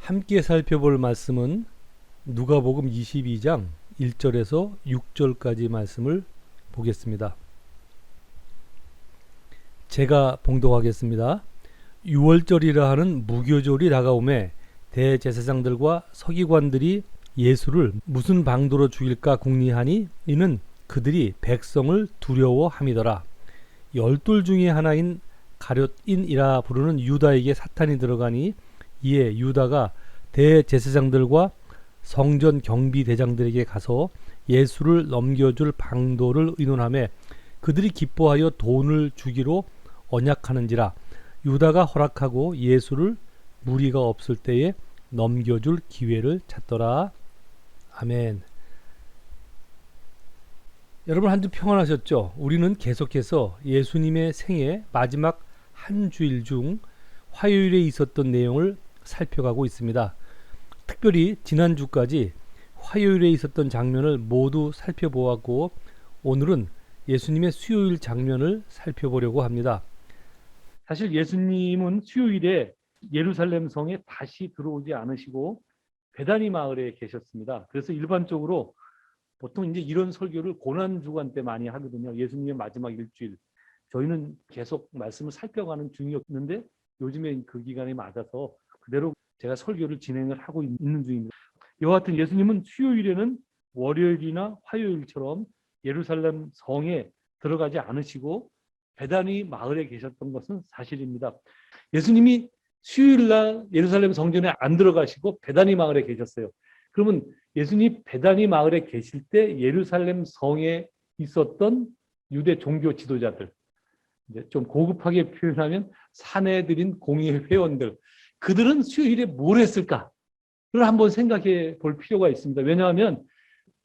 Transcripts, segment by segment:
함께 살펴볼 말씀은 누가복음 22장 1절에서 6절까지 말씀을 보겠습니다. 제가 봉독하겠습니다. 유월절이라 하는 무교절이 다가오매 대제사장들과 서기관들이 예수를 무슨 방도로 죽일까 궁리하니 이는 그들이 백성을 두려워함이더라. 열둘 중에 하나인 가룟인이라 부르는 유다에게 사탄이 들어가니 이에 유다가 대제사장들과 성전 경비대장들에게 가서 예수를 넘겨줄 방도를 의논하며 그들이 기뻐하여 돈을 주기로 언약하는지라. 유다가 허락하고 예수를 무리가 없을 때에 넘겨줄 기회를 찾더라. 아멘. 여러분, 한 주 평안하셨죠? 우리는 계속해서 예수님의 생애 마지막 한 주일 중 화요일에 있었던 내용을 살펴가고 있습니다. 특별히 지난주까지 화요일에 있었던 장면을 모두 살펴보았고 오늘은 예수님의 수요일 장면을 살펴보려고 합니다. 사실 예수님은 수요일에 예루살렘 성에 다시 들어오지 않으시고 베다니 마을에 계셨습니다. 그래서 일반적으로 보통 이제 이런 설교를 고난주간 때 많이 하거든요. 예수님의 마지막 일주일. 저희는 계속 말씀을 살펴가는 중이었는데 요즘에 그 기간에 맞아서 그대로 제가 설교를 진행을 하고 있는 중입니다. 이와 같은 예수님은 수요일에는 월요일이나 화요일처럼 예루살렘 성에 들어가지 않으시고 베다니 마을에 계셨던 것은 사실입니다. 예수님이 수요일날 예루살렘 성전에 안 들어가시고 베다니 마을에 계셨어요. 그러면 예수님이 베다니 마을에 계실 때 예루살렘 성에 있었던 유대 종교 지도자들, 이제 좀 고급하게 표현하면 사내들인 공의 회원들, 그들은 수요일에 뭘 했을까를 한번 생각해 볼 필요가 있습니다. 왜냐하면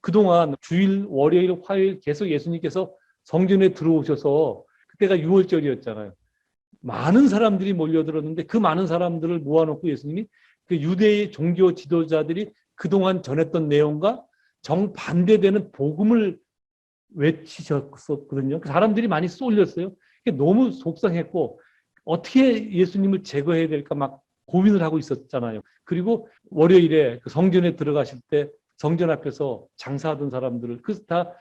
그동안 주일, 월요일, 화요일 계속 예수님께서 성전에 들어오셔서 그때가 유월절이었잖아요. 많은 사람들이 몰려들었는데 그 많은 사람들을 모아놓고 예수님이 그 유대의 종교 지도자들이 그동안 전했던 내용과 정반대되는 복음을 외치셨었거든요. 그 사람들이 많이 쏠렸어요. 너무 속상했고 어떻게 예수님을 제거해야 될까 막 고민을 하고 있었잖아요. 그리고 월요일에 그 성전에 들어가실 때 성전 앞에서 장사하던 사람들을 그 다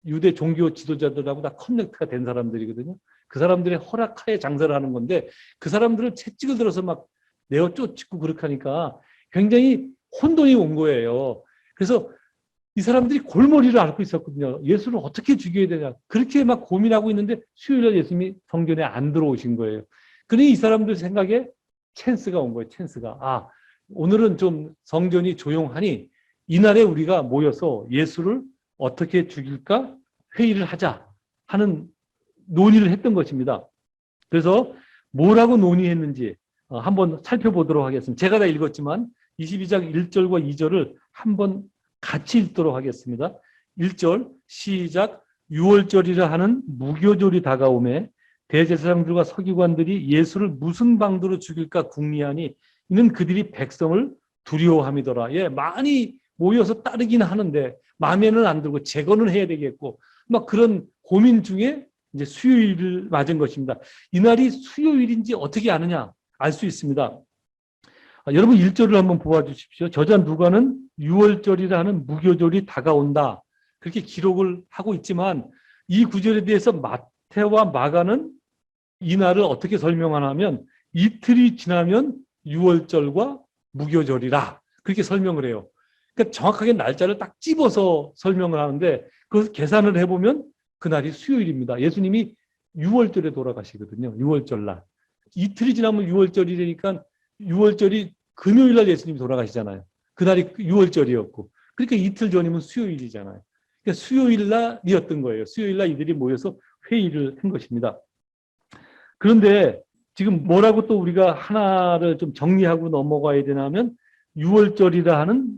유대 종교 지도자들하고 다 커넥트가 된 사람들이거든요. 그 사람들의 허락하에 장사를 하는 건데 그 사람들을 채찍을 들어서 막 내어 쫓고 그렇게 하니까 굉장히 혼돈이 온 거예요. 그래서 이 사람들이 골머리를 앓고 있었거든요. 예수를 어떻게 죽여야 되냐. 그렇게 막 고민하고 있는데 수요일에 예수님이 성전에 안 들어오신 거예요. 그러니 이 사람들 생각에 찬스가 온 거예요. 찬스가. 아, 오늘은 좀 성전이 조용하니 이날에 우리가 모여서 예수를 어떻게 죽일까 회의를 하자 하는 논의를 했던 것입니다. 그래서 뭐라고 논의했는지 한번 살펴보도록 하겠습니다. 제가 다 읽었지만 22장 1절과 2절을 한번 같이 읽도록 하겠습니다. 1절 시작. 유월절이라 하는 무교절이 다가오매 대제사장들과 서기관들이 예수를 무슨 방도로 죽일까 궁리하니 이는 그들이 백성을 두려워함이더라. 예, 많이 모여서 따르긴 하는데 마음에는 안 들고 제거는 해야 되겠고 막 그런 고민 중에 이제 수요일을 맞은 것입니다. 이날이 수요일인지 어떻게 아느냐 알 수 있습니다. 여러분 1절을 한번 보아주십시오. 저자 누가는 유월절이라는 무교절이 다가온다. 그렇게 기록을 하고 있지만 이 구절에 대해서 마태와 마가는 이날을 어떻게 설명하냐면 이틀이 지나면 유월절과 무교절이라 그렇게 설명을 해요. 그러니까 정확하게 날짜를 딱 집어서 설명을 하는데 그것을 계산을 해보면 그날이 수요일입니다. 예수님이 유월절에 돌아가시거든요. 유월절날. 이틀이 지나면 유월절이니까 유월절이 금요일날 예수님이 돌아가시잖아요. 그날이 유월절이었고 그러니까 이틀 전이면 수요일이잖아요. 그러니까 수요일날이었던 거예요. 수요일날 이들이 모여서 회의를 한 것입니다. 그런데 지금 뭐라고 또 우리가 하나를 좀 정리하고 넘어가야 되냐면 유월절이라 하는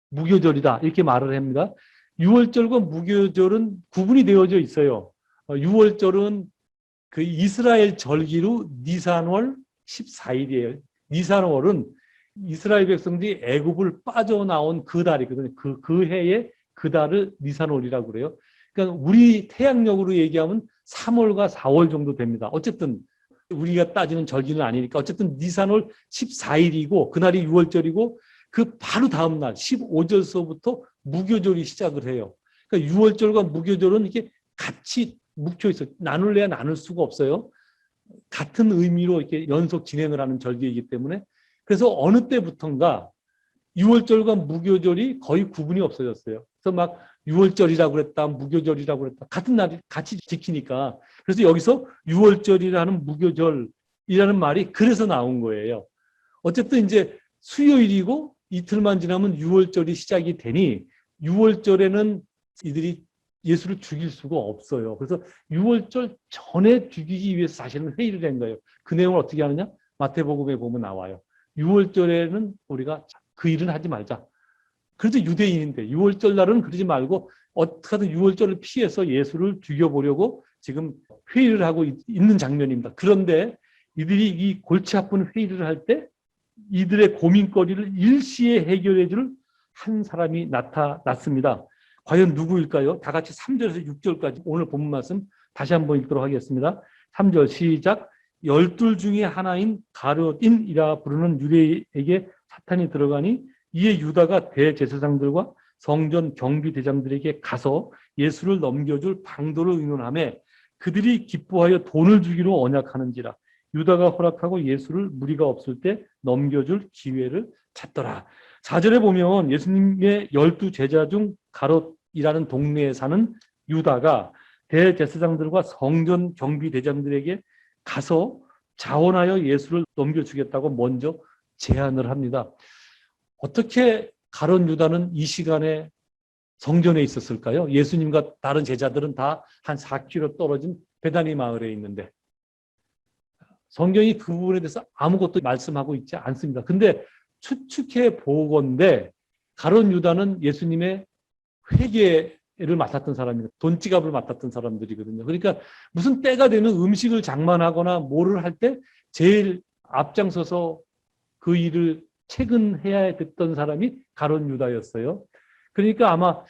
무교절이다 이렇게 말을 합니다. 유월절과 무교절은 구분이 되어져 있어요. 유월절은 그 이스라엘 절기로 니산월 14일이에요. 니산월은 이스라엘 백성들이 애굽을 빠져나온 그 달이거든요. 그 해에 그 달을 니산월이라고 그래요. 그러니까 우리 태양력으로 얘기하면 3월과 4월 정도 됩니다. 어쨌든 우리가 따지는 절기는 아니니까 어쨌든 니산월 14일이고 그날이 6월절이고 그 바로 다음 날 15절서부터 무교절이 시작을 해요. 그러니까 6월절과 무교절은 이게 같이 묵혀 있어요. 나눌래야 나눌 수가 없어요. 같은 의미로 이렇게 연속 진행을 하는 절기이기 때문에 그래서 어느 때부턴가 6월절과 무교절이 거의 구분이 없어졌어요. 그래서 막 6월절이라고 그랬다, 무교절이라고 그랬다. 같은 날 같이 지키니까. 그래서 여기서 6월절이라는 무교절이라는 말이 그래서 나온 거예요. 어쨌든 이제 수요일이고 이틀만 지나면 6월절이 시작이 되니 6월절에는 이들이 예수를 죽일 수가 없어요. 그래서 6월절 전에 죽이기 위해서 사실은 회의를 한 거예요. 그 내용을 어떻게 하느냐? 마태복음에 보면 나와요. 6월절에는 우리가 그 일은 하지 말자. 그래도 유대인인데 6월절 날은 그러지 말고 어떻게든 6월절을 피해서 예수를 죽여보려고 지금 회의를 하고 있는 장면입니다. 그런데 이들이 이 골치 아픈 회의를 할 때 이들의 고민거리를 일시에 해결해 줄 한 사람이 나타났습니다. 과연 누구일까요? 다 같이 3절에서 6절까지 오늘 본문 말씀 다시 한번 읽도록 하겠습니다. 3절 시작. 12 중에 하나인 가룟이라 부르는 유대에게 사탄이 들어가니 이에 유다가 대제사장들과 성전 경비대장들에게 가서 예수를 넘겨줄 방도를 의논하며 그들이 기뻐하여 돈을 주기로 언약하는지라. 유다가 허락하고 예수를 무리가 없을 때 넘겨줄 기회를 찾더라. 4절에 보면 예수님의 12 제자 중 가롯이라는 동네에 사는 유다가 대제사장들과 성전 경비대장들에게 가서 자원하여 예수를 넘겨주겠다고 먼저 제안을 합니다. 어떻게 가룟 유다는 이 시간에 성전에 있었을까요? 예수님과 다른 제자들은 다 한 4km 떨어진 베다니 마을에 있는데 성경이 그 부분에 대해서 아무것도 말씀하고 있지 않습니다. 근데 추측해 보건대 가룟 유다는 예수님의 회계를 맡았던 사람입니다. 돈지갑을 맡았던 사람들이거든요. 그러니까 무슨 때가 되는 음식을 장만하거나 뭐를 할 때 제일 앞장서서 그 일을 체근해야 됐던 사람이 가룟 유다였어요. 그러니까 아마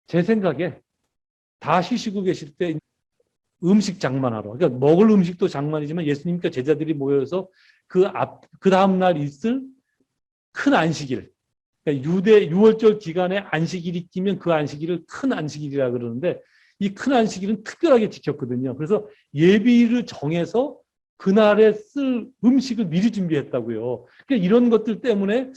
제 생각에 다 쉬시고 계실 때 음식 장만하러, 그러니까 먹을 음식도 장만이지만 예수님과 제자들이 모여서 그 다음 날 있을 큰 안식일, 그러니까 유대 6월절 기간에 안식일이 끼면 그 안식일을 큰 안식일이라 그러는데 이 큰 안식일은 특별하게 지켰거든요. 그래서 예비일을 정해서 그날에 쓸 음식을 미리 준비했다고요. 그러니까 이런 것들 때문에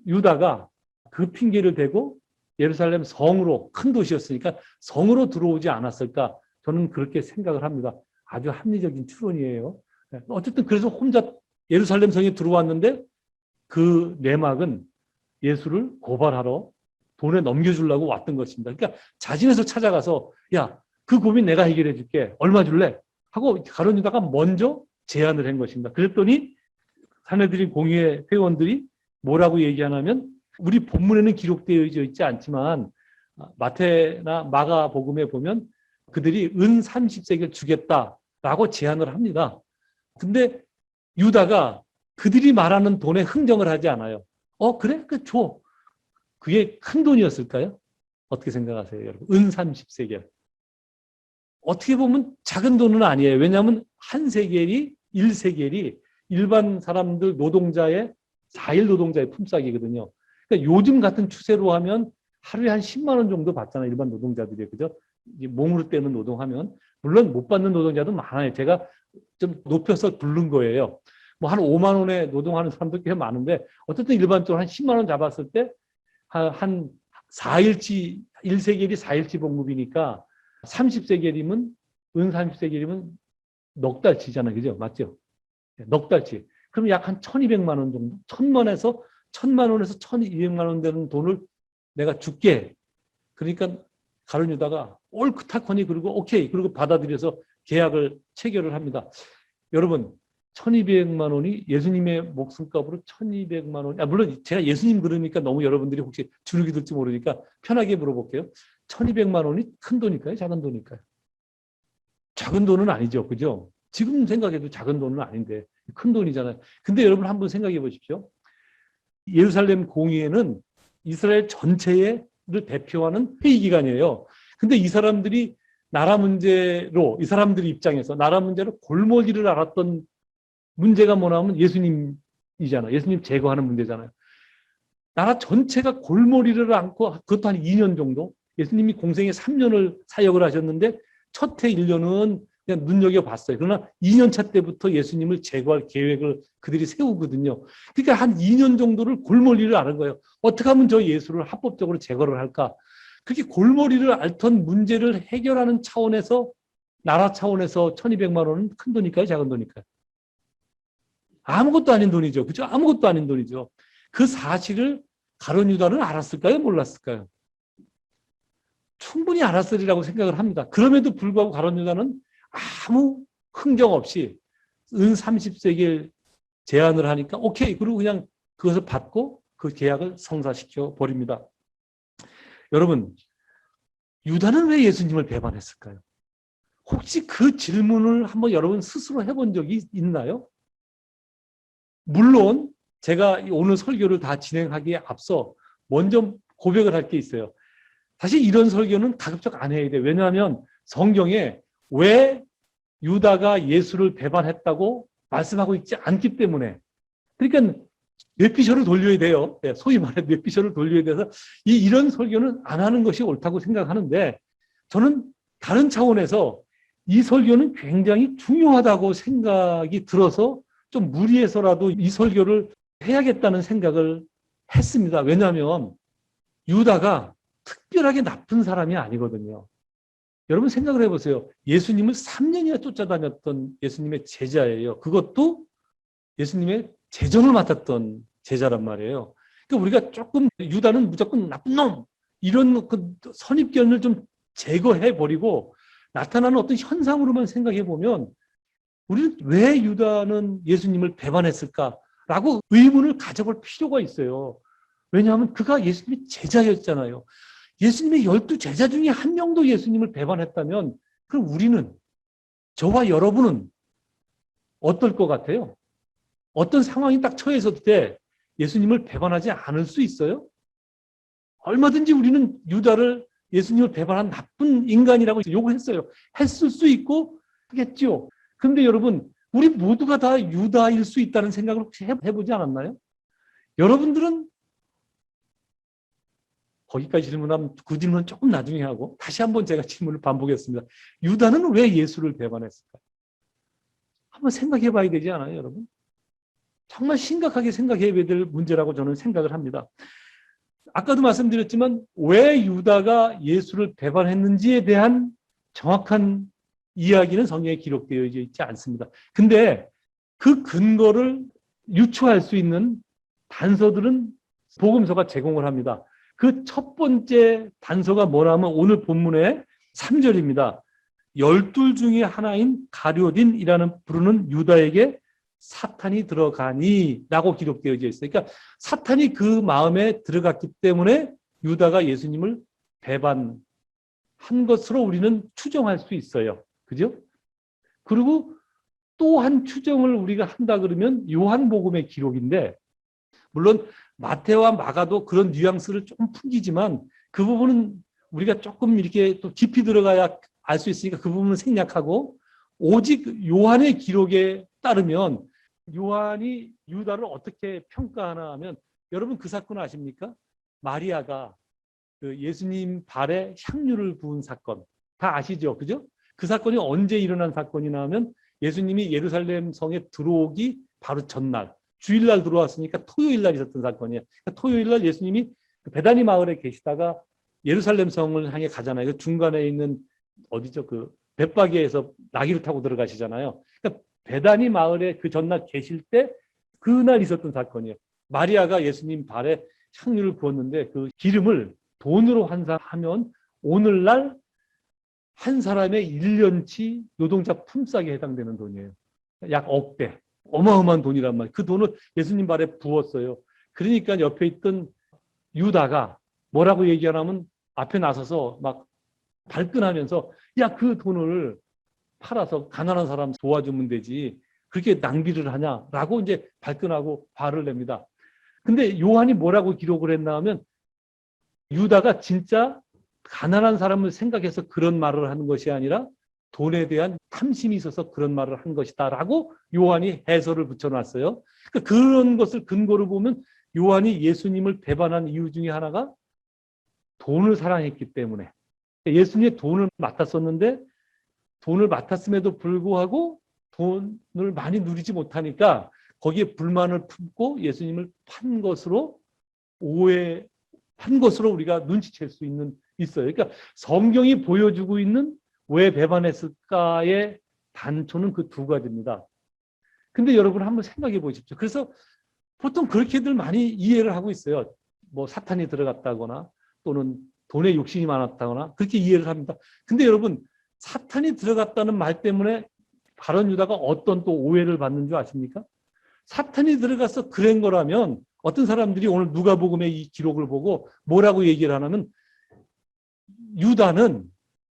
유다가 그 핑계를 대고 예루살렘 성으로, 큰 도시였으니까 성으로 들어오지 않았을까, 저는 그렇게 생각을 합니다. 아주 합리적인 추론이에요. 어쨌든 그래서 혼자 예루살렘 성에 들어왔는데 그 내막은 예수를 고발하러 돈에 넘겨주려고 왔던 것입니다. 그러니까 자진해서 찾아가서 야, 그 고민 내가 해결해 줄게. 얼마 줄래? 하고 가룟 유다가 먼저 제안을 한 것입니다. 그랬더니 사내들인 공의회 회원들이 뭐라고 얘기하냐면 우리 본문에는 기록되어 있지 않지만 마태나 마가복음에 보면 그들이 은 30세겔 주겠다라고 제안을 합니다. 근데 유다가 그들이 말하는 돈에 흥정을 하지 않아요. 그래? 그 줘. 그게 큰 돈이었을까요? 어떻게 생각하세요, 여러분? 은 30세겔. 어떻게 보면 작은 돈은 아니에요. 왜냐하면 한 세겔이 1세겔이 일반 사람들 노동자의 4일 노동자의 품삯이거든요. 그러니까 요즘 같은 추세로 하면 하루에 한 10만 원 정도 받잖아요. 일반 노동자들이. 그죠? 몸으로 떼는 노동하면. 물론 못 받는 노동자도 많아요. 제가 좀 높여서 부른 거예요. 뭐 한 5만 원에 노동하는 사람도 꽤 많은데 어쨌든 일반적으로 한 10만 원 잡았을 때 한 4일치 1세겔이 4일치 봉급이니까 30세겔이면 은 30세겔이면 넉 달치잖아요. 그죠? 맞죠? 넉 달치. 그럼 약 한 1,200만 원 정도? 1,000만 원에서 1,200만 원 되는 돈을 내가 줄게. 그러니까 가룟 유다가 옳고 그리고 오케이. 그리고 받아들여서 계약을 체결을 합니다. 여러분 1,200만 원이 예수님의 목숨값으로 1,200만 원. 물론 제가 예수님 그러니까 너무 여러분들이 혹시 주눅이 들지 모르니까 편하게 물어볼게요. 1,200만 원이 큰 돈일까요? 작은 돈일까요? 작은 돈은 아니죠. 그죠? 지금 생각해도 작은 돈은 아닌데 큰 돈이잖아요. 근데 여러분 한번 생각해 보십시오. 예루살렘 공의회는 이스라엘 전체를 대표하는 회의기관이에요. 근데 이 사람들이 나라 문제로, 이 사람들의 입장에서 나라 문제로 골머리를 앓았던 문제가 뭐냐면 예수님이잖아요. 예수님 제거하는 문제잖아요. 나라 전체가 골머리를 앓고 그것도 한 2년 정도 예수님이 공생에 3년을 사역을 하셨는데 첫 해 1년은 그냥 눈여겨봤어요. 그러나 2년 차 때부터 예수님을 제거할 계획을 그들이 세우거든요. 그러니까 한 2년 정도를 골머리를 앓은 거예요. 어떻게 하면 저 예수를 합법적으로 제거를 할까? 그렇게 골머리를 앓던 문제를 해결하는 차원에서 나라 차원에서 1200만 원은 큰 돈일까요? 작은 돈일까요? 아무것도 아닌 돈이죠. 그죠? 아무것도 아닌 돈이죠. 그 사실을 가룟 유다는 알았을까요? 몰랐을까요? 충분히 알았으리라고 생각을 합니다. 그럼에도 불구하고 가룟 유다는 아무 흥정 없이 은 30세겔 제안을 하니까 오케이. 그리고 그냥 그것을 받고 그 계약을 성사시켜 버립니다. 여러분, 유다는 왜 예수님을 배반했을까요? 혹시 그 질문을 한번 여러분 스스로 해본 적이 있나요? 물론 제가 오늘 설교를 다 진행하기에 앞서 먼저 고백을 할 게 있어요. 사실 이런 설교는 가급적 안 해야 돼요. 왜냐하면 성경에 왜 유다가 예수를 배반했다고 말씀하고 있지 않기 때문에. 그러니까 뇌피셜을 돌려야 돼요. 소위 말해 뇌피셜을 돌려야 돼서 이런 설교는 안 하는 것이 옳다고 생각하는데 저는 다른 차원에서 이 설교는 굉장히 중요하다고 생각이 들어서 좀 무리해서라도 이 설교를 해야겠다는 생각을 했습니다. 왜냐하면 유다가 특별하게 나쁜 사람이 아니거든요. 여러분 생각을 해보세요. 예수님을 3년이나 쫓아다녔던 예수님의 제자예요. 그것도 예수님의 재정을 맡았던 제자란 말이에요. 그러니까 우리가 조금 유다는 무조건 나쁜 놈 이런 그 선입견을 좀 제거해버리고 나타나는 어떤 현상으로만 생각해보면 우리는 왜 유다는 예수님을 배반했을까라고 의문을 가져볼 필요가 있어요. 왜냐하면 그가 예수님의 제자였잖아요. 예수님의 12제자 중에 한 명도 예수님을 배반했다면 그럼 우리는, 저와 여러분은 어떨 것 같아요? 어떤 상황이 딱 처해졌을 때 예수님을 배반하지 않을 수 있어요? 얼마든지 우리는 유다를 예수님을 배반한 나쁜 인간이라고 욕했어요. 했을 수 있고 하겠죠. 그런데 여러분, 우리 모두가 다 유다일 수 있다는 생각을 혹시 해보지 않았나요? 여러분들은 거기까지 질문하면 그 질문은 조금 나중에 하고 다시 한번 제가 질문을 반복했습니다. 유다는 왜 예수를 배반했을까? 한번 생각해 봐야 되지 않아요, 여러분? 정말 심각하게 생각해야 될 문제라고 저는 생각을 합니다. 아까도 말씀드렸지만 왜 유다가 예수를 배반했는지에 대한 정확한 이야기는 성경에 기록되어 있지 않습니다. 근데 그 근거를 유추할 수 있는 단서들은 복음서가 제공을 합니다. 그 첫 번째 단서가 뭐냐면 오늘 본문의 3절입니다. 12 중에 하나인 가룟딘이라는 부르는 유다에게 사탄이 들어가니 라고 기록되어 있어요. 그러니까 사탄이 그 마음에 들어갔기 때문에 유다가 예수님을 배반한 것으로 우리는 추정할 수 있어요. 그죠? 그리고 또 한 추정을 우리가 한다 그러면 요한복음의 기록인데 물론 마태와 마가도 그런 뉘앙스를 조금 풍기지만 그 부분은 우리가 조금 이렇게 또 깊이 들어가야 알 수 있으니까 그 부분은 생략하고 오직 요한의 기록에 따르면 요한이 유다를 어떻게 평가하나 하면 여러분 그 사건 아십니까? 마리아가 그 예수님 발에 향유를 부은 사건 다 아시죠? 그죠? 그 사건이 언제 일어난 사건이나 하면 예수님이 예루살렘 성에 들어오기 바로 전날 주일날 들어왔으니까 토요일날 있었던 사건이에요. 그러니까 토요일날 예수님이 베다니 마을에 계시다가 예루살렘 성을 향해 가잖아요. 그 중간에 있는 어디죠? 그 벳바게에서 나귀를 타고 들어가시잖아요. 그러니까 베다니 마을에 그 전날 계실 때 그날 있었던 사건이에요. 마리아가 예수님 발에 향유를 부었는데 그 기름을 돈으로 환산하면 오늘날 한 사람의 1년치 노동자 품삯에 해당되는 돈이에요. 약 억대. 어마어마한 돈이란 말이에요. 그 돈을 예수님 발에 부었어요. 그러니까 옆에 있던 유다가 뭐라고 얘기하냐면 앞에 나서서 막 발끈하면서 야, 그 돈을 팔아서 가난한 사람 도와주면 되지. 그렇게 낭비를 하냐라고 이제 발끈하고 화를 냅니다. 근데 요한이 뭐라고 기록을 했나 하면 유다가 진짜 가난한 사람을 생각해서 그런 말을 하는 것이 아니라 돈에 대한 탐심이 있어서 그런 말을 한 것이다라고 요한이 해설을 붙여놨어요. 그러니까 그런 것을 근거로 보면 요한이 예수님을 배반한 이유 중에 하나가 돈을 사랑했기 때문에, 예수님의 돈을 맡았었는데 돈을 맡았음에도 불구하고 돈을 많이 누리지 못하니까 거기에 불만을 품고 예수님을 판 것으로 우리가 눈치챌 수 있어요. 그러니까 성경이 보여주고 있는 왜 배반했을까의 단초는 그 두 가지입니다. 근데 여러분 한번 생각해 보십시오. 그래서 보통 그렇게들 많이 이해를 하고 있어요. 뭐 사탄이 들어갔다거나 또는 돈에 욕심이 많았다거나 그렇게 이해를 합니다. 근데 여러분 사탄이 들어갔다는 말 때문에 가룟 유다가 어떤 또 오해를 받는 줄 아십니까? 사탄이 들어가서 그런 거라면 어떤 사람들이 오늘 누가복음의 이 기록을 보고 뭐라고 얘기를 하냐면 유다는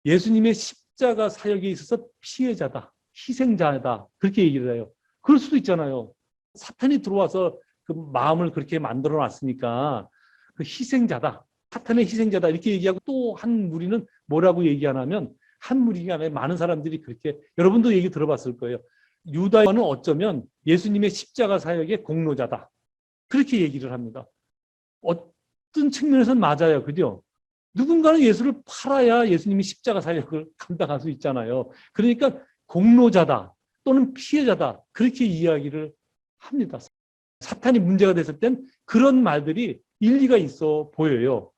예수님의 십자가 사역에 있어서 피해자다, 희생자다 그렇게 얘기를 해요. 그럴 수도 있잖아요. 사탄이 들어와서 그 마음을 그렇게 만들어 놨으니까 그 희생자다, 사탄의 희생자다 이렇게 얘기하고 또 한 무리는 뭐라고 얘기하냐면 한 무리가 아니라 많은 사람들이 그렇게 여러분도 얘기 들어봤을 거예요. 유다는 어쩌면 예수님의 십자가 사역의 공로자다. 그렇게 얘기를 합니다. 어떤 측면에서는 맞아요. 그죠? 누군가는 예수를 팔아야 예수님이 십자가 사역을 감당할 수 있잖아요. 그러니까 공로자다 또는 피해자다. 그렇게 이야기를 합니다. 사탄이 문제가 됐을 땐 그런 말들이 일리가 있어 보여요.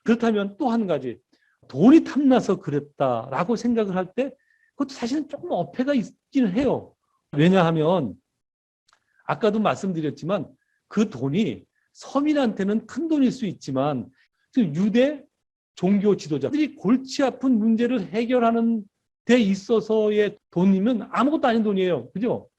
그렇다면 또 한 가지. 돈이 탐나서 그랬다라고 생각을 할 때 그것도 사실은 조금 어폐가 있기는 해요. 왜냐하면 아까도 말씀드렸지만 그 돈이 서민한테는 큰 돈일 수 있지만 유대 종교 지도자들이 골치 아픈 문제를 해결하는 데 있어서의 돈이면 아무것도 아닌 돈이에요. 그죠?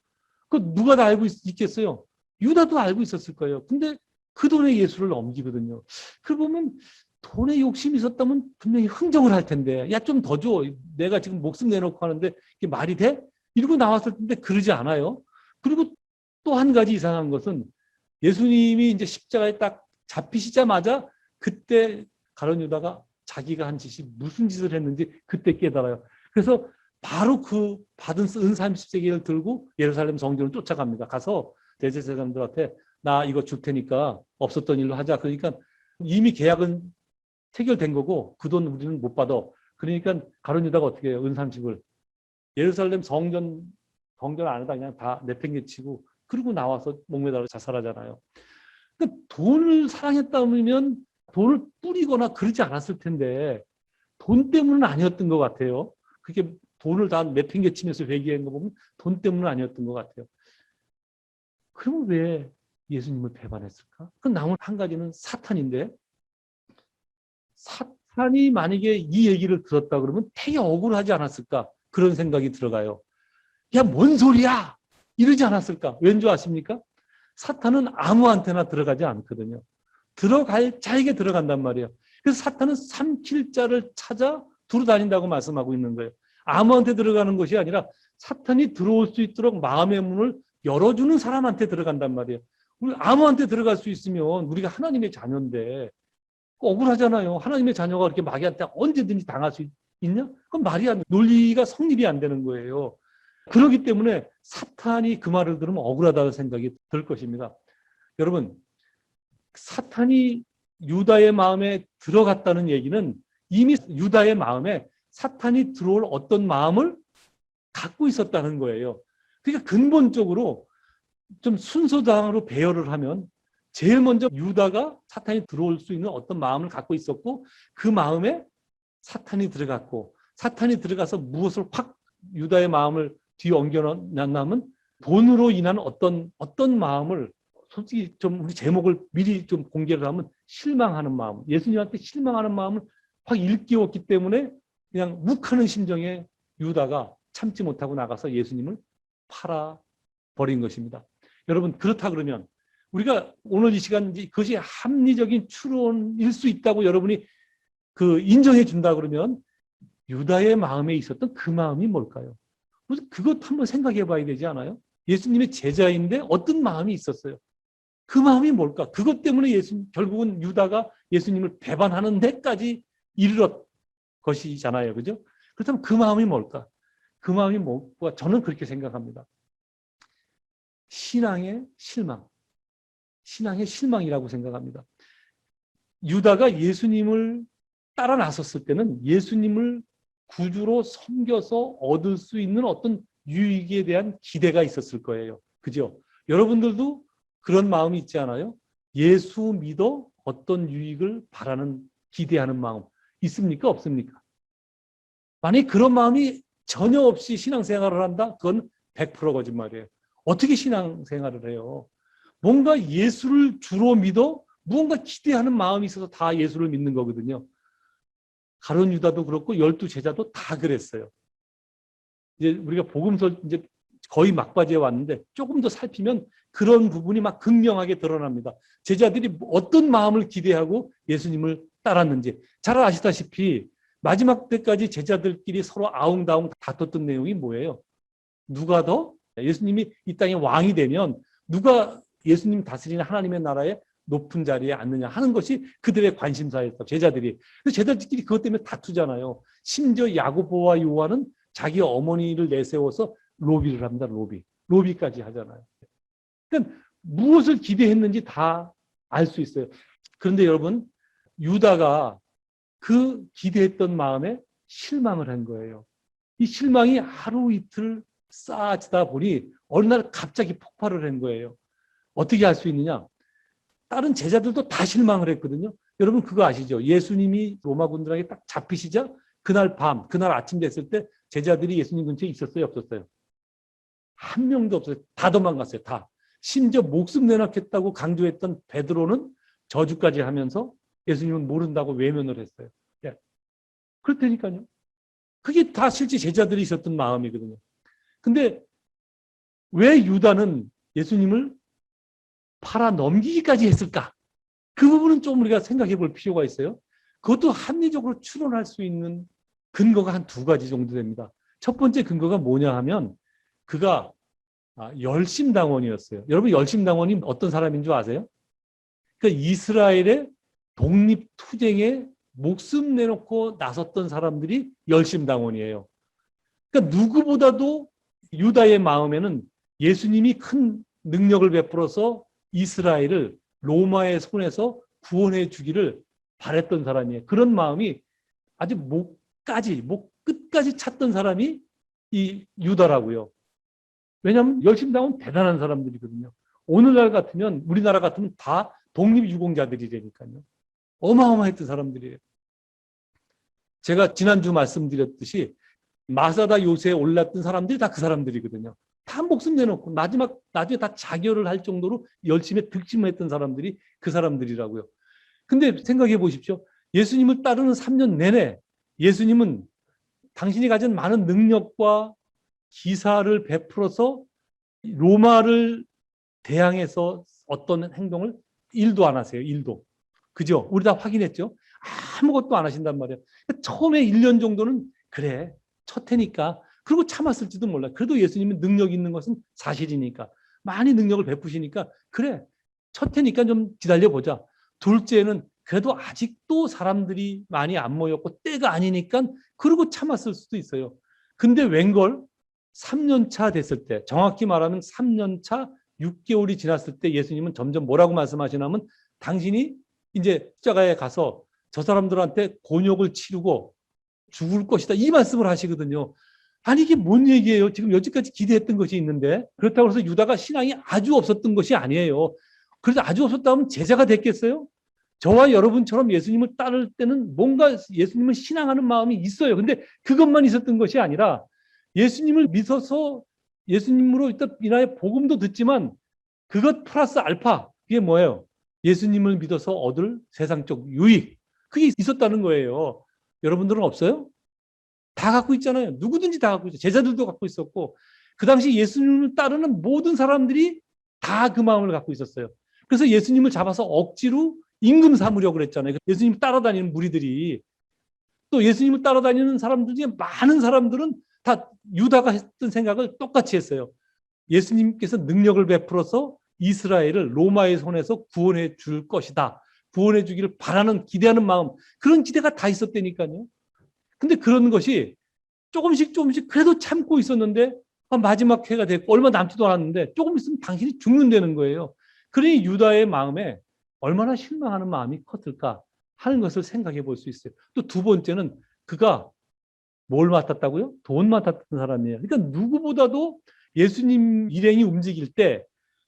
그 누가 다 알고 있겠어요? 유다도 알고 있었을 거예요. 근데 그 돈에 예수를 넘기거든요. 그걸 보면 돈에 욕심이 있었다면 분명히 흥정을 할 텐데 야 좀 더 줘. 내가 지금 목숨 내놓고 하는데 이게 말이 돼? 이러고 나왔을 텐데 그러지 않아요. 그리고 또 한 가지 이상한 것은 예수님이 이제 십자가에 딱 잡히시자마자 그때 가룟 유다가 자기가 한 짓이 무슨 짓을 했는지 그때 깨달아요. 그래서 바로 그 받은 은 30세겔을 들고 예루살렘 성전을 쫓아갑니다. 가서 대제사장들한테 나 이거 줄 테니까 없었던 일로 하자. 그러니까 이미 계약은 체결된 거고 그 돈 우리는 못 받아. 그러니까 가룟 유다가 어떻게 해요? 은 30을 예루살렘 성전 안에다 그냥 다 내팽개치고 그리고 나와서 목매달아 자살하잖아요. 그러니까 돈을 사랑했다면 돈을 뿌리거나 그러지 않았을 텐데 돈 때문은 아니었던 것 같아요. 그게 돈을 다 내팽개치면서 회개한 거 보면 돈 때문은 아니었던 것 같아요. 그럼 왜 예수님을 배반했을까? 그 남은 한 가지는 사탄인데 사탄이 만약에 이 얘기를 들었다 그러면 되게 억울하지 않았을까? 그런 생각이 들어가요. 야, 뭔 소리야! 이러지 않았을까? 왠지 아십니까? 사탄은 아무한테나 들어가지 않거든요. 들어갈 자에게 들어간단 말이에요. 그래서 사탄은 삼킬 자를 찾아 두루 다닌다고 말씀하고 있는 거예요. 아무한테 들어가는 것이 아니라 사탄이 들어올 수 있도록 마음의 문을 열어주는 사람한테 들어간단 말이에요. 우리 아무한테 들어갈 수 있으면 우리가 하나님의 자녀인데 억울하잖아요. 하나님의 자녀가 그렇게 마귀한테 언제든지 당할 수 있냐? 그럼 말이 안 돼. 논리가 성립이 안 되는 거예요. 그렇기 때문에 사탄이 그 말을 들으면 억울하다는 생각이 들 것입니다. 여러분, 사탄이 유다의 마음에 들어갔다는 얘기는 이미 유다의 마음에 사탄이 들어올 어떤 마음을 갖고 있었다는 거예요. 그러니까 근본적으로 좀 순서당으로 배열을 하면 제일 먼저 유다가 사탄이 들어올 수 있는 어떤 마음을 갖고 있었고 그 마음에 사탄이 들어갔고 사탄이 들어가서 무엇을 확 유다의 마음을 뒤엉겨놨냐면 돈으로 인한 어떤 마음을 솔직히 좀 우리 제목을 미리 좀 공개를 하면 실망하는 마음, 예수님한테 실망하는 마음을 확 일깨웠기 때문에 그냥 묵하는 심정에 유다가 참지 못하고 나가서 예수님을 팔아버린 것입니다. 여러분 그렇다 그러면 우리가 오늘 이 시간 그것이 합리적인 추론일 수 있다고 여러분이 그 인정해 준다 그러면 유다의 마음에 있었던 그 마음이 뭘까요? 그것 한번 생각해 봐야 되지 않아요? 예수님의 제자인데 어떤 마음이 있었어요? 그 마음이 뭘까? 그것 때문에 결국은 유다가 예수님을 배반하는 데까지 이르렀 것이잖아요. 그죠? 그렇다면 그 마음이 뭘까? 그 마음이 뭐가 저는 그렇게 생각합니다. 신앙의 실망. 신앙의 실망이라고 생각합니다. 유다가 예수님을 따라 나섰을 때는 예수님을 구주로 섬겨서 얻을 수 있는 어떤 유익에 대한 기대가 있었을 거예요. 그죠? 여러분들도 그런 마음이 있지 않아요? 예수 믿어 어떤 유익을 바라는, 기대하는 마음 있습니까? 없습니까? 만약에 그런 마음이 전혀 없이 신앙생활을 한다? 그건 100% 거짓말이에요. 어떻게 신앙생활을 해요? 뭔가 예수를 주로 믿어 무언가 기대하는 마음이 있어서 다 예수를 믿는 거거든요. 가룟 유다도 그렇고 12 제자도 다 그랬어요. 이제 우리가 복음서 이제 거의 막바지에 왔는데 조금 더 살피면 그런 부분이 막 극명하게 드러납니다. 제자들이 어떤 마음을 기대하고 예수님을 따랐는지 잘 아시다시피 마지막 때까지 제자들끼리 서로 아웅다웅 다퉜던 내용이 뭐예요? 누가 더 예수님이 이 땅의 왕이 되면 누가 예수님 다스리는 하나님의 나라에 높은 자리에 앉느냐 하는 것이 그들의 관심사였다. 제자들이. 제자들끼리 그것 때문에 다투잖아요. 심지어 야고보와 요한은 자기 어머니를 내세워서 로비를 합니다. 로비까지 하잖아요. 그러니까 무엇을 기대했는지 다 알 수 있어요. 그런데 여러분, 유다가 그 기대했던 마음에 실망을 한 거예요. 이 실망이 하루 이틀 쌓아지다 보니 어느 날 갑자기 폭발을 한 거예요. 어떻게 할 수 있느냐? 다른 제자들도 다 실망을 했거든요. 여러분 그거 아시죠? 예수님이 로마 군들에게 딱 잡히시자 그날 밤, 그날 아침 됐을 때 제자들이 예수님 근처에 있었어요? 없었어요? 한 명도 없어요. 다 도망갔어요. 다. 심지어 목숨 내놓겠다고 강조했던 베드로는 저주까지 하면서 예수님은 모른다고 외면을 했어요. 예. 그렇다니까요. 그게 다 실제 제자들이 있었던 마음이거든요. 근데 왜 유다는 예수님을 팔아 넘기기까지 했을까? 그 부분은 좀 우리가 생각해 볼 필요가 있어요. 그것도 합리적으로 추론할 수 있는 근거가 한 2가지 정도 됩니다. 첫 번째 근거가 뭐냐 하면 그가 열심당원이었어요. 여러분 열심당원이 어떤 사람인 줄 아세요? 그러니까 이스라엘의 독립투쟁에 목숨 내놓고 나섰던 사람들이 열심당원이에요. 그러니까 누구보다도 유다의 마음에는 예수님이 큰 능력을 베풀어서 이스라엘을 로마의 손에서 구원해 주기를 바랬던 사람이에요. 그런 마음이 아주 목 끝까지 찾던 사람이 이 유다라고요. 왜냐하면 열심당원 대단한 사람들이거든요. 오늘날 같으면 우리나라 같으면 다 독립유공자들이라니까요. 어마어마했던 사람들이에요. 제가 지난주 말씀드렸듯이 마사다 요새에 올랐던 사람들이 다 그 사람들이거든요. 다 목숨 내놓고 나중에 다 자결을 할 정도로 열심히 득심했던 사람들이 그 사람들이라고요. 근데 생각해 보십시오. 예수님을 따르는 3년 내내 예수님은 당신이 가진 많은 능력과 기사를 베풀어서 로마를 대항해서 어떤 행동을 1도 안 하세요. 1도. 그죠? 우리 다 확인했죠? 아무것도 안 하신단 말이에요. 처음에 1년 정도는 그래, 첫 해니까. 그리고 참았을지도 몰라. 그래도 예수님은 능력 있는 것은 사실이니까. 많이 능력을 베푸시니까 그래, 첫 해니까 좀 기다려보자. 둘째는 그래도 아직도 사람들이 많이 안 모였고 때가 아니니까 그러고 참았을 수도 있어요. 근데 웬걸 3년 차 됐을 때, 정확히 말하면 3년 차 6개월이 지났을 때 예수님은 점점 뭐라고 말씀하시냐면 당신이 이제 십자가에 가서 저 사람들한테 곤욕을 치르고 죽을 것이다. 이 말씀을 하시거든요. 아니 이게 뭔 얘기예요? 지금 여지까지 기대했던 것이 있는데. 그렇다고 해서 유다가 신앙이 아주 없었던 것이 아니에요. 그래서 아주 없었다면 제자가 됐겠어요? 저와 여러분처럼 예수님을 따를 때는 뭔가 예수님을 신앙하는 마음이 있어요. 근데 그것만 있었던 것이 아니라 예수님을 믿어서 예수님으로 일단 이나의 복음도 듣지만 그것 플러스 알파, 그게 뭐예요? 예수님을 믿어서 얻을 세상적 유익, 그게 있었다는 거예요. 여러분들은 없어요? 다 갖고 있잖아요. 누구든지 다 갖고 있어요. 제자들도 갖고 있었고 그 당시 예수님을 따르는 모든 사람들이 다 그 마음을 갖고 있었어요. 그래서 예수님을 잡아서 억지로 임금 삼으려고 그랬잖아요. 예수님 따라다니는 무리들이. 또 예수님을 따라다니는 사람들 중에 많은 사람들은 다 유다가 했던 생각을 똑같이 했어요. 예수님께서 능력을 베풀어서 이스라엘을 로마의 손에서 구원해 줄 것이다. 구원해 주기를 바라는 기대하는 마음, 그런 기대가 다 있었다니까요. 근데 그런 것이 조금씩 그래도 참고 있었는데 마지막 회가 됐고 얼마 남지도 않았는데 조금 있으면 당신이 죽는다는 거예요. 그러니 유다의 마음에 얼마나 실망하는 마음이 컸을까 하는 것을 생각해 볼 수 있어요. 또 두 번째는 그가 뭘 맡았다고요? 돈 맡았던 사람이에요. 그러니까 누구보다도 예수님 일행이 움직일 때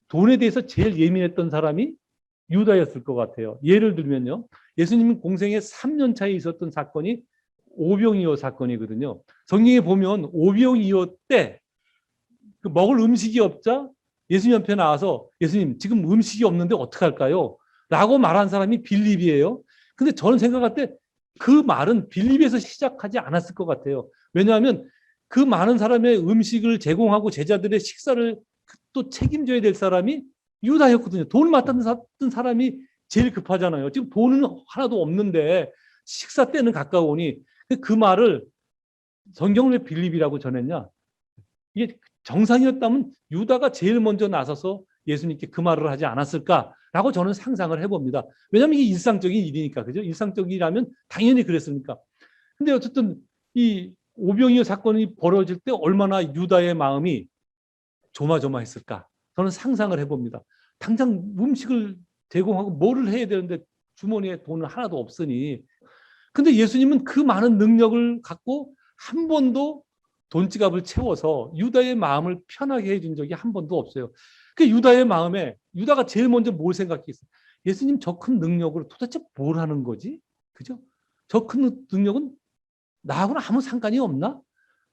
돈에 대해서 제일 예민했던 사람이 유다였을 것 같아요. 예를 들면요. 예수님 공생에 3년 차에 있었던 사건이 오병이어 사건이거든요. 성경에 보면 오병이어 때 먹을 음식이 없자 예수님 앞에 나와서 예수님 지금 음식이 없는데 어떡할까요? 라고 말한 사람이 빌립이에요. 근데 저는 생각할 때 그 말은 빌립에서 시작하지 않았을 것 같아요. 왜냐하면 그 많은 사람의 음식을 제공하고 제자들의 식사를 또 책임져야 될 사람이 유다였거든요. 돈을 맡았던 사람이 제일 급하잖아요. 지금 돈은 하나도 없는데 식사 때는 가까우니 그 말을 성경을 왜 빌립이라고 전했냐? 이게 정상이었다면 유다가 제일 먼저 나서서 예수님께 그 말을 하지 않았을까라고 저는 상상을 해봅니다. 왜냐하면 이게 일상적인 일이니까, 그죠? 일상적이라면 당연히 그랬으니까. 근데 어쨌든 이 오병이어 사건이 벌어질 때 얼마나 유다의 마음이 조마조마했을까? 저는 상상을 해봅니다. 당장 음식을 제공하고 뭐를 해야 되는데 주머니에 돈은 하나도 없으니. 근데 예수님은 그 많은 능력을 갖고 한 번도 돈지갑을 채워서 유다의 마음을 편하게 해준 적이 한 번도 없어요. 그 유다의 마음에 유다가 제일 먼저 뭘 생각했어요? 예수님 저 큰 능력으로 도대체 뭘 하는 거지? 그죠? 저 큰 능력은 나하고는 아무 상관이 없나?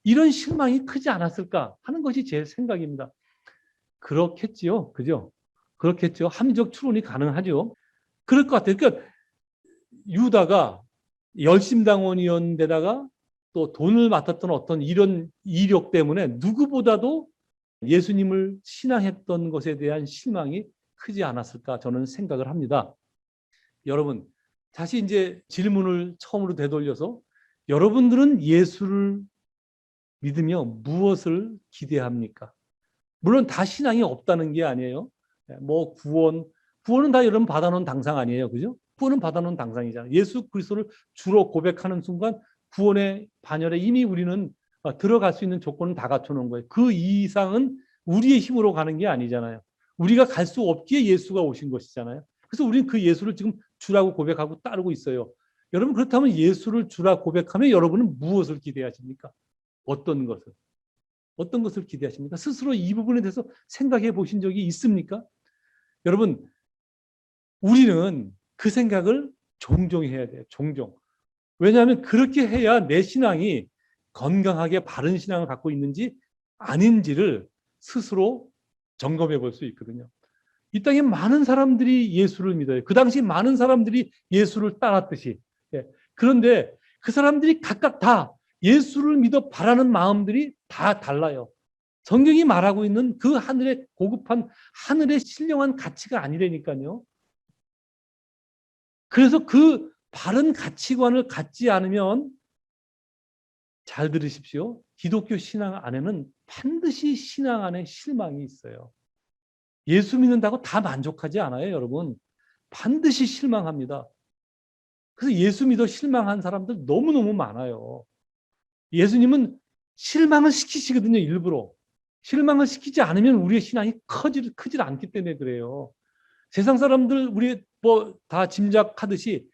이런 실망이 크지 않았을까 하는 것이 제 생각입니다. 그렇겠지요. 그죠? 그렇겠죠. 합리적 추론이 가능하죠. 그럴 것 같아요. 그러니까 유다가 열심당원이었는데다가 또 돈을 맡았던 어떤 이런 이력 때문에 누구보다도 예수님을 신앙했던 것에 대한 실망이 크지 않았을까 저는 생각을 합니다. 여러분, 다시 이제 질문을 처음으로 되돌려서 여러분들은 예수를 믿으며 무엇을 기대합니까? 물론 다 신앙이 없다는 게 아니에요. 뭐 구원은 다 여러분 받아놓은 당상 아니에요. 그죠? 구원은 받아놓은 당상이잖아요. 예수 그리스도를 주로 고백하는 순간 구원의 반열에 이미 우리는 들어갈 수 있는 조건은 다 갖춰놓은 거예요. 그 이상은 우리의 힘으로 가는 게 아니잖아요. 우리가 갈 수 없기에 예수가 오신 것이잖아요. 그래서 우리는 그 예수를 지금 주라고 고백하고 따르고 있어요. 여러분 그렇다면 예수를 주라 고백하면 여러분은 무엇을 기대하십니까? 어떤 것을? 어떤 것을 기대하십니까? 스스로 이 부분에 대해서 생각해 보신 적이 있습니까? 여러분, 우리는 그 생각을 종종 해야 돼요. 종종. 왜냐하면 그렇게 해야 내 신앙이 건강하게 바른 신앙을 갖고 있는지 아닌지를 스스로 점검해 볼 수 있거든요. 이 땅에 많은 사람들이 예수를 믿어요. 그 당시 많은 사람들이 예수를 따랐듯이. 그런데 그 사람들이 각각 다 예수를 믿어 바라는 마음들이 다 달라요. 성경이 말하고 있는 그 하늘의 고급한 하늘의 신령한 가치가 아니라니까요. 그래서 그 바른 가치관을 갖지 않으면 잘 들으십시오. 기독교 신앙 안에는 반드시 신앙 안에 실망이 있어요. 예수 믿는다고 다 만족하지 않아요, 여러분. 반드시 실망합니다. 그래서 예수 믿어 실망한 사람들 너무너무 많아요. 예수님은 실망을 시키시거든요, 일부러. 실망을 시키지 않으면 우리의 신앙이 크질 않기 때문에 그래요. 세상 사람들 우리 뭐 다 짐작하듯이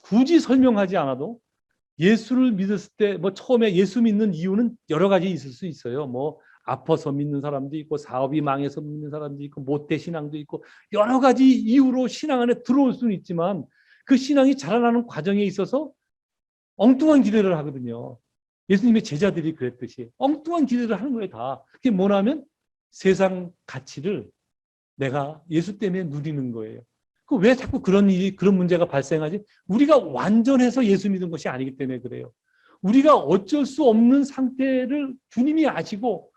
굳이 설명하지 않아도 예수를 믿었을 때 뭐 처음에 예수 믿는 이유는 여러 가지 있을 수 있어요. 뭐 아파서 믿는 사람도 있고 사업이 망해서 믿는 사람도 있고 모태 신앙도 있고 여러 가지 이유로 신앙 안에 들어올 수는 있지만 그 신앙이 자라나는 과정에 있어서 엉뚱한 기대를 하거든요. 예수님의 제자들이 그랬듯이 엉뚱한 기대를 하는 거예요, 다. 그게 뭐냐면 세상 가치를 내가 예수 때문에 누리는 거예요. 그 왜 자꾸 그런 일이, 그런 문제가 발생하지? 우리가 완전해서 예수 믿은 것이 아니기 때문에 그래요. 우리가 어쩔 수 없는 상태를 주님이 아시고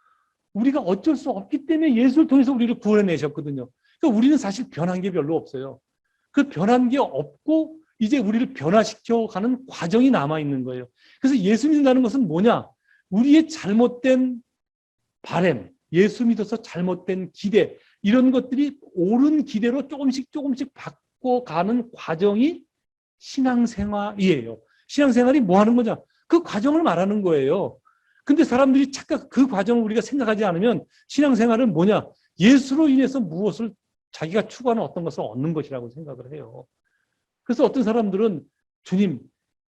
우리가 어쩔 수 없기 때문에 예수를 통해서 우리를 구원해내셨거든요. 그러니까 우리는 사실 변한 게 별로 없어요. 그 변한 게 없고 이제 우리를 변화시켜가는 과정이 남아있는 거예요. 그래서 예수 믿는다는 것은 뭐냐? 우리의 잘못된 바램, 예수 믿어서 잘못된 기대, 이런 것들이 옳은 기대로 조금씩 바꿔가는 과정이 신앙생활이에요. 신앙생활이 뭐 하는 거냐? 그 과정을 말하는 거예요. 근데 사람들이 착각, 그 과정을 우리가 생각하지 않으면 신앙생활은 뭐냐? 예수로 인해서 무엇을 자기가 추구하는 어떤 것을 얻는 것이라고 생각을 해요. 그래서 어떤 사람들은 주님,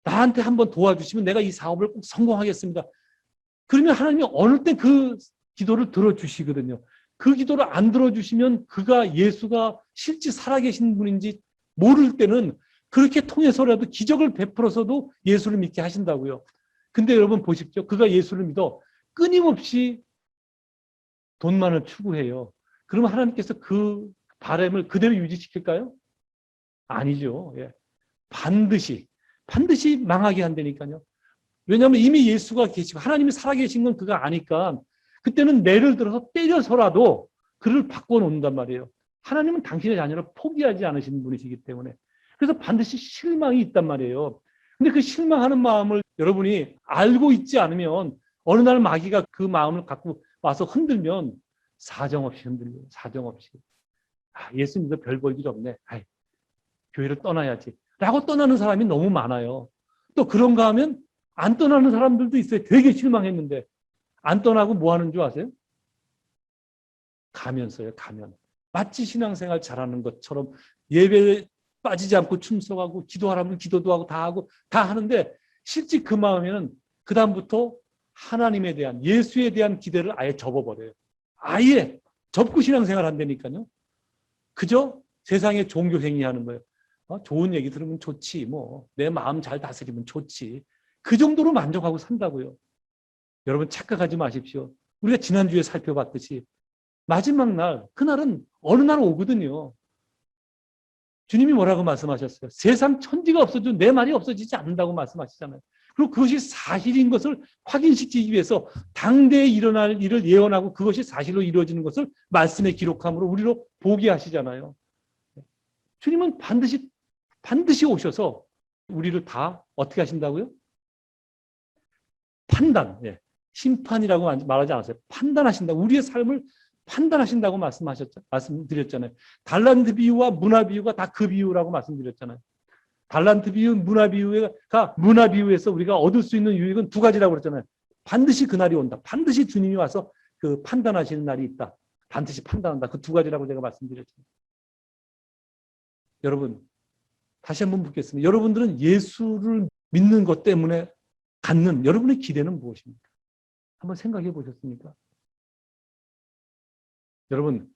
나한테 한번 도와주시면 내가 이 사업을 꼭 성공하겠습니다. 그러면 하나님이 어느 때 그 기도를 들어주시거든요. 그 기도를 안 들어주시면 그가 예수가 실제 살아계신 분인지 모를 때는 그렇게 통해서라도 기적을 베풀어서도 예수를 믿게 하신다고요. 근데 여러분 보십시오. 그가 예수를 믿어 끊임없이 돈만을 추구해요. 그러면 하나님께서 그 바람을 그대로 유지시킬까요? 아니죠. 예. 반드시 망하게 한다니까요. 왜냐하면 이미 예수가 계시고 하나님이 살아계신 건 그가 아니까 그때는 매를 들어서 때려서라도 그를 바꿔놓는단 말이에요. 하나님은 당신의 자녀를 포기하지 않으시는 분이시기 때문에. 그래서 반드시 실망이 있단 말이에요. 근데 그 실망하는 마음을 여러분이 알고 있지 않으면 어느 날 마귀가 그 마음을 갖고 와서 흔들면 사정없이 흔들려요. 사정없이. 예수 믿어 별 볼 일 없네. 교회를 떠나야지. 라고 떠나는 사람이 너무 많아요. 또 그런가 하면 안 떠나는 사람들도 있어요. 되게 실망했는데. 안 떠나고 뭐 하는 줄 아세요? 가면서요, 가면. 마치 신앙생활 잘하는 것처럼 예배에 빠지지 않고 충성하고 기도하라면 기도도 하고 다 하는데 실제 그 마음에는 그다음부터 하나님에 대한 예수에 대한 기대를 아예 접어버려요. 아예 접고 신앙생활 한다니까요. 그저 세상의 종교 행위하는 거예요. 좋은 얘기 들으면 좋지, 뭐 내 마음 잘 다스리면 좋지. 그 정도로 만족하고 산다고요. 여러분 착각하지 마십시오. 우리가 지난주에 살펴봤듯이 마지막 날, 그날은 어느 날 오거든요. 주님이 뭐라고 말씀하셨어요? 세상 천지가 없어도 내 말이 없어지지 않는다고 말씀하시잖아요. 그리고 그것이 사실인 것을 확인시키기 위해서 당대에 일어날 일을 예언하고 그것이 사실로 이루어지는 것을 말씀에 기록함으로 우리로 보게 하시잖아요. 주님은 반드시 오셔서 우리를 다 어떻게 하신다고요? 판단, 심판이라고 말하지 않았어요. 판단하신다. 우리의 삶을 판단하신다고 말씀드렸잖아요. 달란트 비유와 문화 비유가 다 그 비유라고 말씀드렸잖아요. 달란트 비유, 문화 비유에서 우리가 얻을 수 있는 유익은 두 가지라고 그랬잖아요. 반드시 그날이 온다. 반드시 주님이 와서 그 판단하시는 날이 있다. 반드시 판단한다. 그 두 가지라고 제가 말씀드렸잖아요. 여러분, 다시 한번 묻겠습니다. 여러분들은 예수를 믿는 것 때문에 갖는 여러분의 기대는 무엇입니까? 한번 생각해 보셨습니까? 여러분,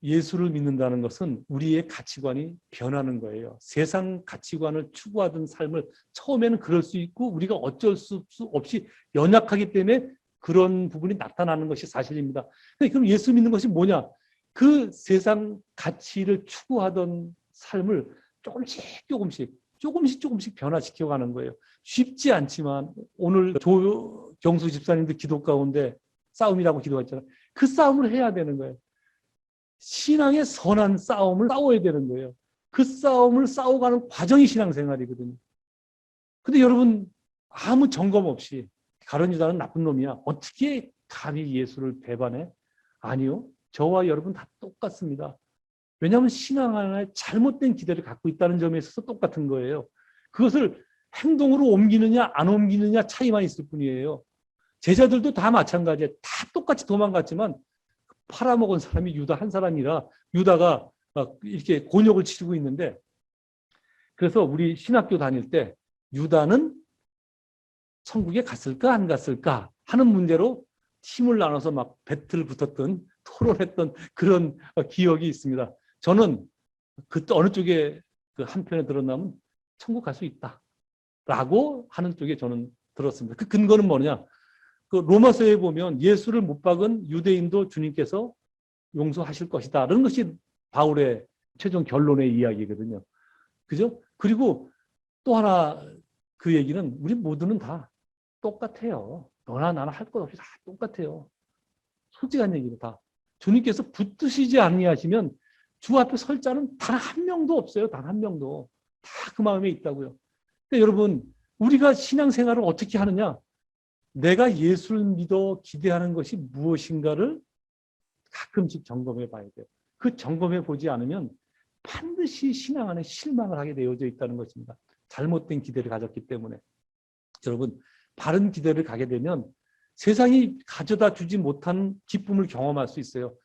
예수를 믿는다는 것은 우리의 가치관이 변하는 거예요. 세상 가치관을 추구하던 삶을 처음에는 그럴 수 있고 우리가 어쩔 수 없이 연약하기 때문에 그런 부분이 나타나는 것이 사실입니다. 그럼 예수 믿는 것이 뭐냐? 그 세상 가치를 추구하던 삶을 조금씩 변화시켜가는 거예요. 쉽지 않지만 오늘 조경수 집사님도 기도 가운데 싸움이라고 기도했잖아요. 그 싸움을 해야 되는 거예요. 신앙의 선한 싸움을 싸워야 되는 거예요. 그 싸움을 싸워가는 과정이 신앙생활이거든요. 근데 여러분 아무 점검 없이 가룟 유다는 나쁜 놈이야. 어떻게 감히 예수를 배반해? 아니요. 저와 여러분 다 똑같습니다. 왜냐하면 신앙 안에 잘못된 기대를 갖고 있다는 점에 있어서 똑같은 거예요. 그것을 행동으로 옮기느냐 안 옮기느냐 차이만 있을 뿐이에요. 제자들도 다 마찬가지예요. 다 똑같이 도망갔지만 팔아먹은 사람이 유다 한 사람이라 유다가 막 이렇게 곤욕을 치르고 있는데 그래서 우리 신학교 다닐 때 유다는 천국에 갔을까 안 갔을까 하는 문제로 팀을 나눠서 막 배틀 붙었던 토론했던 그런 기억이 있습니다. 저는 그 어느 쪽에 그 한편에 들었냐면 천국 갈 수 있다라고 하는 쪽에 저는 들었습니다. 그 근거는 뭐냐? 그 로마서에 보면 예수를 못 박은 유대인도 주님께서 용서하실 것이다. 라는 것이 바울의 최종 결론의 이야기거든요. 그죠? 그리고 또 하나 그 얘기는 우리 모두는 다 똑같아요. 너나 나나 할 것 없이 다 똑같아요. 솔직한 얘기로 다. 주님께서 붙드시지 아니하시면 주 앞에 설 자는 단 한 명도 없어요. 단 한 명도. 다 그 마음에 있다고요. 근데 여러분, 우리가 신앙생활을 어떻게 하느냐? 내가 예수를 믿어 기대하는 것이 무엇인가를 가끔씩 점검해 봐야 돼요. 그 점검해 보지 않으면 반드시 신앙 안에 실망을 하게 되어져 있다는 것입니다. 잘못된 기대를 가졌기 때문에. 여러분, 바른 기대를 가게 되면 세상이 가져다 주지 못한 기쁨을 경험할 수 있어요.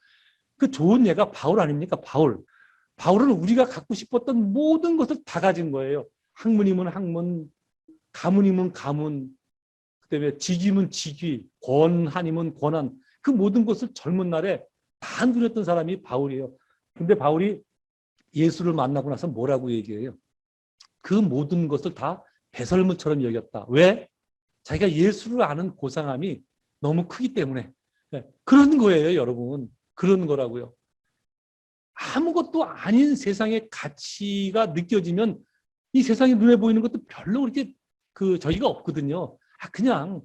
그 좋은 예가 바울 아닙니까? 바울. 바울은 우리가 갖고 싶었던 모든 것을 다 가진 거예요. 학문이면 학문, 가문이면 가문, 그다음에 직위면 직위, 권한이면 권한, 그 모든 것을 젊은 날에 다 누렸던 사람이 바울이에요. 근데 바울이 예수를 만나고 나서 뭐라고 얘기해요? 그 모든 것을 다 배설물처럼 여겼다. 왜? 자기가 예수를 아는 고상함이 너무 크기 때문에. 그런 거예요, 여러분. 그런 거라고요. 아무것도 아닌 세상의 가치가 느껴지면 이 세상에 눈에 보이는 것도 별로 그렇게 저기가 없거든요. 그냥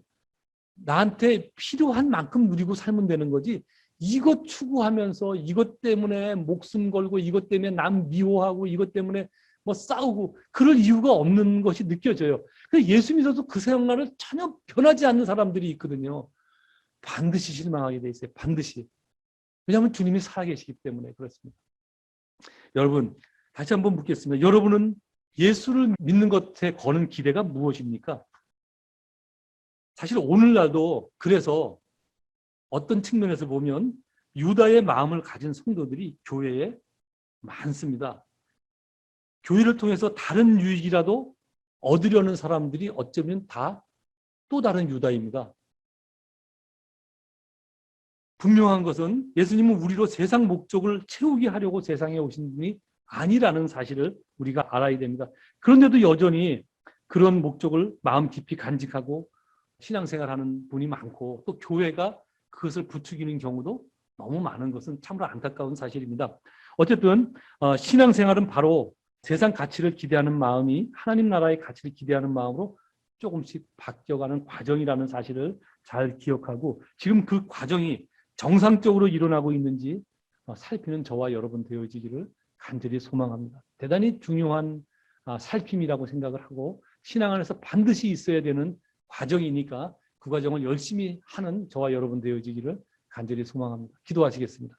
나한테 필요한 만큼 누리고 살면 되는 거지. 이것 추구하면서 이것 때문에 목숨 걸고 이것 때문에 남 미워하고 이것 때문에 뭐 싸우고 그럴 이유가 없는 것이 느껴져요. 그래서 예수 믿어도 그 생활을 전혀 변하지 않는 사람들이 있거든요. 반드시 실망하게 돼 있어요. 반드시. 왜냐하면 주님이 살아계시기 때문에 그렇습니다. 여러분, 다시 한번 묻겠습니다. 여러분은 예수를 믿는 것에 거는 기대가 무엇입니까? 사실 오늘날도 그래서 어떤 측면에서 보면 유다의 마음을 가진 성도들이 교회에 많습니다. 교회를 통해서 다른 유익이라도 얻으려는 사람들이 어쩌면 다 또 다른 유다입니다. 분명한 것은 예수님은 우리로 세상 목적을 채우게 하려고 세상에 오신 분이 아니라는 사실을 우리가 알아야 됩니다. 그런데도 여전히 그런 목적을 마음 깊이 간직하고 신앙생활하는 분이 많고 또 교회가 그것을 부추기는 경우도 너무 많은 것은 참으로 안타까운 사실입니다. 어쨌든 신앙생활은 바로 세상 가치를 기대하는 마음이 하나님 나라의 가치를 기대하는 마음으로 조금씩 바뀌어가는 과정이라는 사실을 잘 기억하고 지금 그 과정이 정상적으로 일어나고 있는지 살피는 저와 여러분 되어지기를 간절히 소망합니다. 대단히 중요한 살핌이라고 생각을 하고 신앙 안에서 반드시 있어야 되는 과정이니까 그 과정을 열심히 하는 저와 여러분 되어지기를 간절히 소망합니다. 기도하시겠습니다.